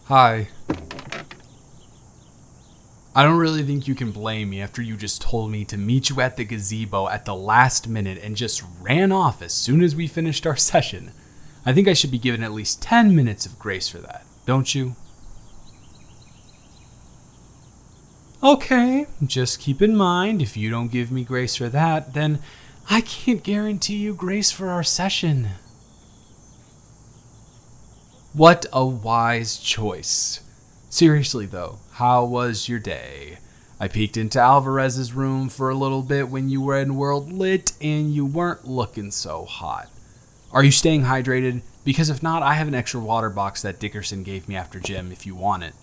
Hi. I don't really think you can blame me after you just told me to meet you at the gazebo at the last minute and just ran off as soon as we finished our session. I think I should be given at least 10 minutes of grace for that, don't you? Okay, just keep in mind, if you don't give me grace for that, then I can't guarantee you grace for our session. What a wise choice. Seriously though, how was your day? I peeked into Alvarez's room for a little bit when you were in World Lit and you weren't looking so hot. Are you staying hydrated? Because if not, I have an extra water box that Dickerson gave me after gym if you want it.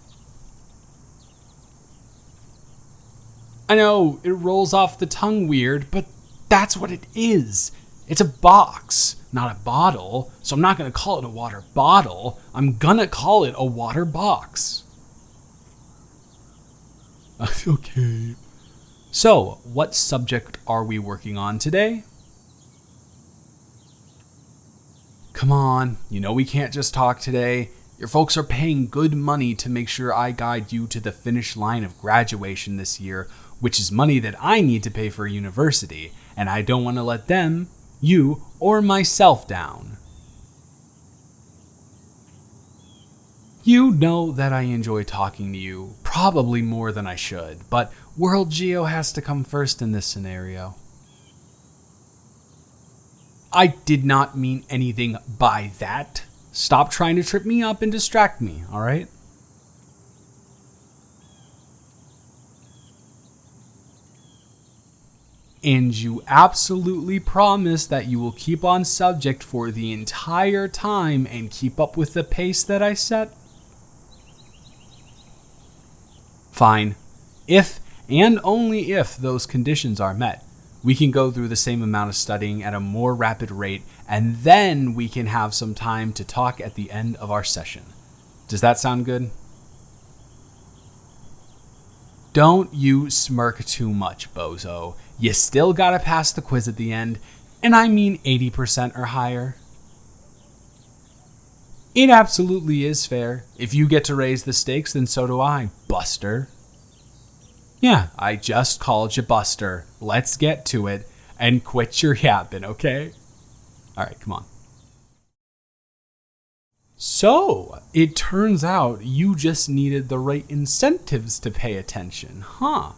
I know, it rolls off the tongue weird, but that's what it is. It's a box, not a bottle, so I'm not going to call it a water bottle. I'm going to call it a water box. Okay. So, what subject are we working on today? Come on, you know we can't just talk today. Your folks are paying good money to make sure I guide you to the finish line of graduation this year, which is money that I need to pay for university, and I don't want to let them, you, or myself down. You know that I enjoy talking to you, probably more than I should, but World Geo has to come first in this scenario. I did not mean anything by that. Stop trying to trip me up and distract me, alright? And you absolutely promise that you will keep on subject for the entire time and keep up with the pace that I set? Fine. If, and only if, those conditions are met, we can go through the same amount of studying at a more rapid rate, and then we can have some time to talk at the end of our session. Does that sound good? Don't you smirk too much, bozo. You still gotta pass the quiz at the end, and I mean 80% or higher. It absolutely is fair. If you get to raise the stakes, then so do I, Buster. Yeah, I just called you Buster. Let's get to it, and quit your yapping, okay? Alright, come on. So, it turns out you just needed the right incentives to pay attention, huh?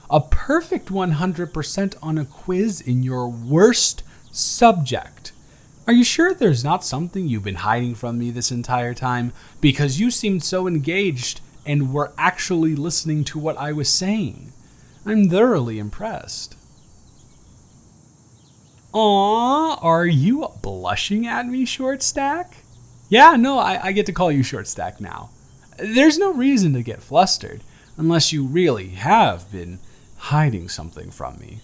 A perfect 100% on a quiz in your worst subject. Are you sure there's not something you've been hiding from me this entire time? Because you seemed so engaged and were actually listening to what I was saying. I'm thoroughly impressed. Aww, are you blushing at me, Short Stack? Yeah, no, I get to call you Short Stack now. There's no reason to get flustered, unless you really have been hiding something from me.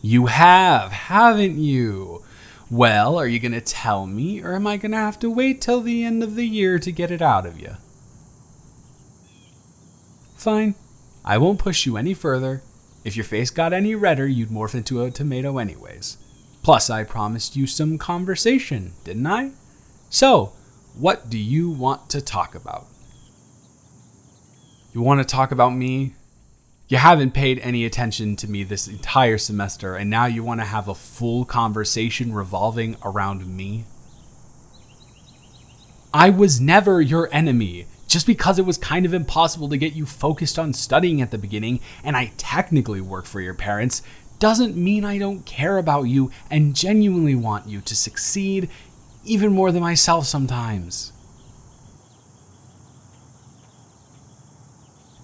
You have, haven't you? Well, are you going to tell me, or am I going to have to wait till the end of the year to get it out of you? Fine. I won't push you any further. If your face got any redder, you'd morph into a tomato anyways. Plus, I promised you some conversation, didn't I? So, what do you want to talk about? You want to talk about me? You haven't paid any attention to me this entire semester, and now you want to have a full conversation revolving around me? I was never your enemy. Just because it was kind of impossible to get you focused on studying at the beginning, and I technically work for your parents, doesn't mean I don't care about you and genuinely want you to succeed, even more than myself sometimes.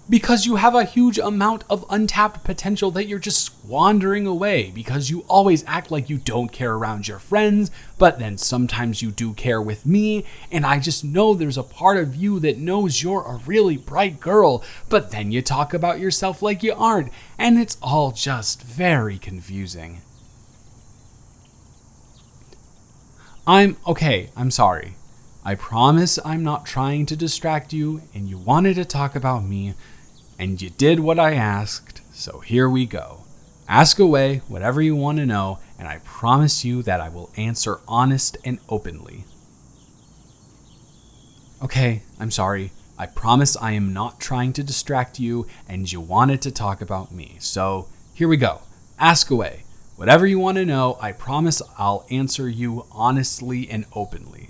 Because you have a huge amount of untapped potential that you're just squandering away because you always act like you don't care around your friends, but then sometimes you do care with me, and I just know there's a part of you that knows you're a really bright girl, but then you talk about yourself like you aren't, and it's all just very confusing. I'm sorry. I promise I'm not trying to distract you, and you wanted to talk about me, and you did what I asked, so here we go. Ask away whatever you want to know, and I promise you that I will answer honest and openly. Okay, I'm sorry. I promise I am not trying to distract you, and you wanted to talk about me. So, here we go. Ask away. Whatever you want to know, I promise I'll answer you honestly and openly.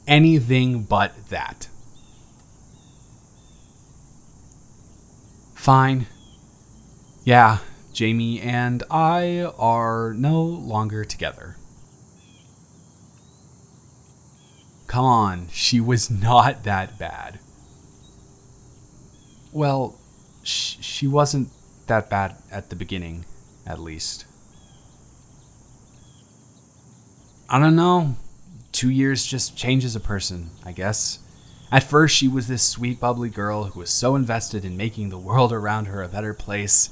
Anything but that. Fine. Yeah, Jamie and I are no longer together. Come on, she was not that bad. Well, she wasn't that bad at the beginning, at least. I don't know. 2 years just changes a person, I guess. At first, she was this sweet, bubbly girl who was so invested in making the world around her a better place,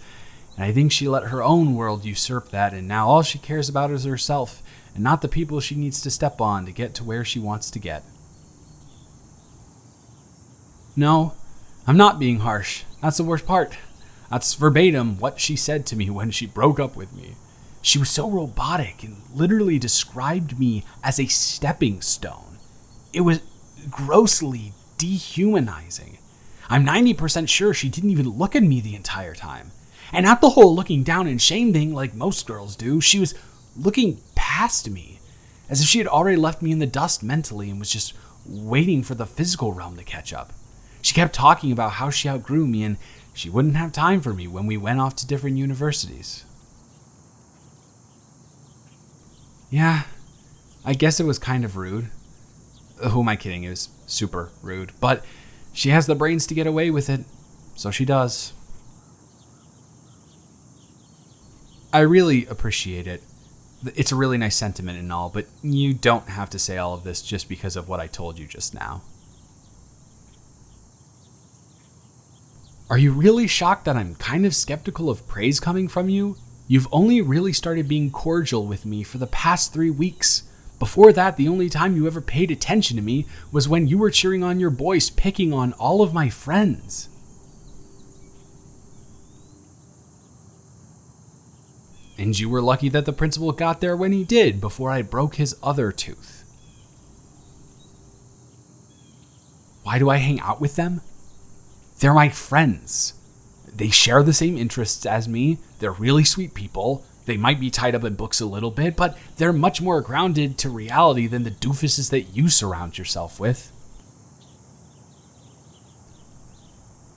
and I think she let her own world usurp that, and now all she cares about is herself, and not the people she needs to step on to get to where she wants to get. No, I'm not being harsh. That's the worst part. That's verbatim what she said to me when she broke up with me. She was so robotic and literally described me as a stepping stone. It was grossly dehumanizing. I'm 90% sure she didn't even look at me the entire time. And not the whole looking down and shame thing like most girls do. She was looking past me, as if she had already left me in the dust mentally and was just waiting for the physical realm to catch up. She kept talking about how she outgrew me and she wouldn't have time for me when we went off to different universities. Yeah, I guess it was kind of rude. Who am I kidding? It was super rude. But she has the brains to get away with it, so she does. I really appreciate it. It's a really nice sentiment and all, but you don't have to say all of this just because of what I told you just now. Are you really shocked that I'm kind of skeptical of praise coming from you? You've only really started being cordial with me for the past 3 weeks. Before that, the only time you ever paid attention to me was when you were cheering on your boys picking on all of my friends. And you were lucky that the principal got there when he did before I broke his other tooth. Why do I hang out with them? They're my friends. They share the same interests as me. They're really sweet people. They might be tied up in books a little bit, but they're much more grounded to reality than the doofuses that you surround yourself with.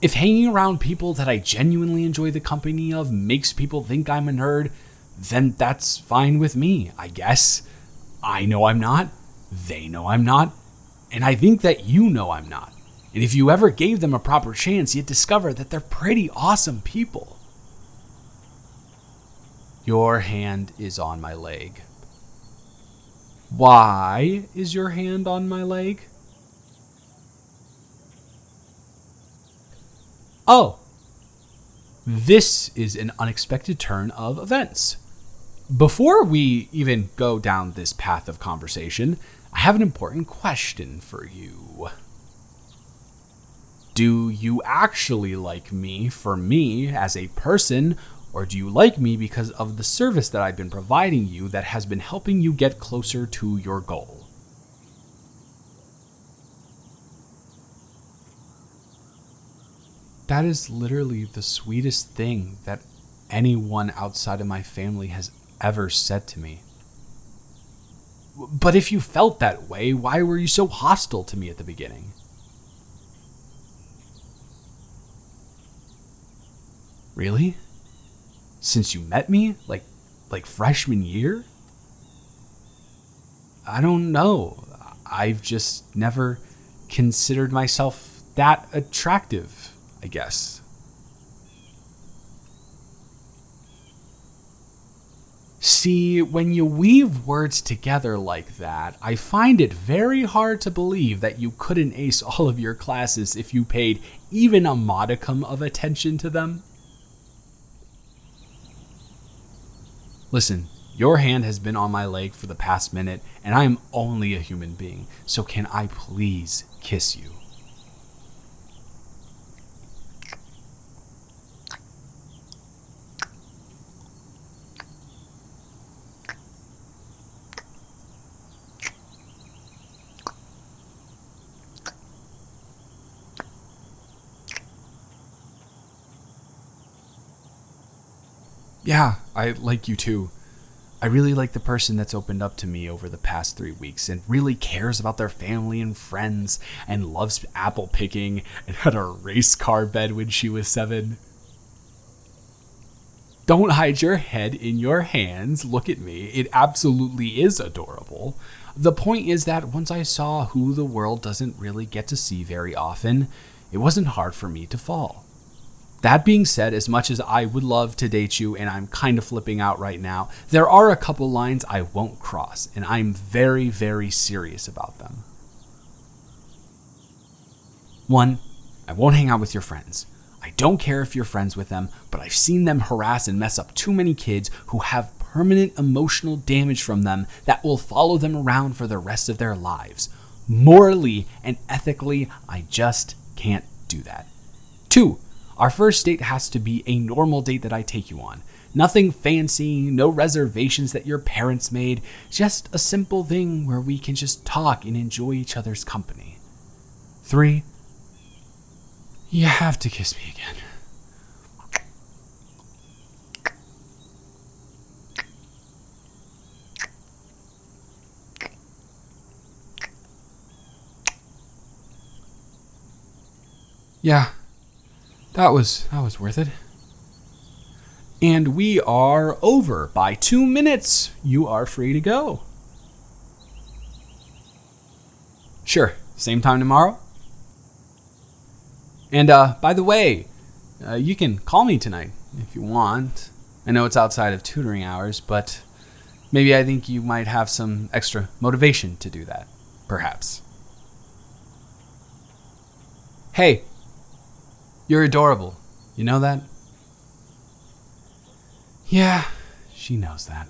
If hanging around people that I genuinely enjoy the company of makes people think I'm a nerd, then that's fine with me, I guess. I know I'm not. They know I'm not. And I think that you know I'm not. And if you ever gave them a proper chance, you'd discover that they're pretty awesome people. Your hand is on my leg. Why is your hand on my leg? Oh, this is an unexpected turn of events. Before we even go down this path of conversation, I have an important question for you. Do you actually like me for me as a person, or do you like me because of the service that I've been providing you that has been helping you get closer to your goal? That is literally the sweetest thing that anyone outside of my family has ever said to me. But if you felt that way, why were you so hostile to me at the beginning? Really? Since you met me? Like freshman year? I don't know. I've just never considered myself that attractive, I guess. See, when you weave words together like that, I find it very hard to believe that you couldn't ace all of your classes if you paid even a modicum of attention to them. Listen, your hand has been on my leg for the past minute, and I am only a human being, so can I please kiss you? Yeah, I like you too. I really like the person that's opened up to me over the past 3 weeks and really cares about their family and friends and loves apple picking and had a race car bed when she was 7. Don't hide your head in your hands. Look at me. It absolutely is adorable. The point is that once I saw who the world doesn't really get to see very often, it wasn't hard for me to fall. That being said, as much as I would love to date you, and I'm kind of flipping out right now, there are a couple lines I won't cross, and I'm very, very serious about them. 1, I won't hang out with your friends. I don't care if you're friends with them, but I've seen them harass and mess up too many kids who have permanent emotional damage from them that will follow them around for the rest of their lives. Morally and ethically, I just can't do that. 2, our first date has to be a normal date that I take you on. Nothing fancy, no reservations that your parents made, just a simple thing where we can just talk and enjoy each other's company. 3, you have to kiss me again. Yeah, that was worth it. And we are over by 2 minutes. You are free to go. Sure, same time tomorrow. And by the way, you can call me tonight if you want. I know it's outside of tutoring hours, but maybe I think you might have some extra motivation to do that, perhaps. Hey, you're adorable. You know that? Yeah, she knows that.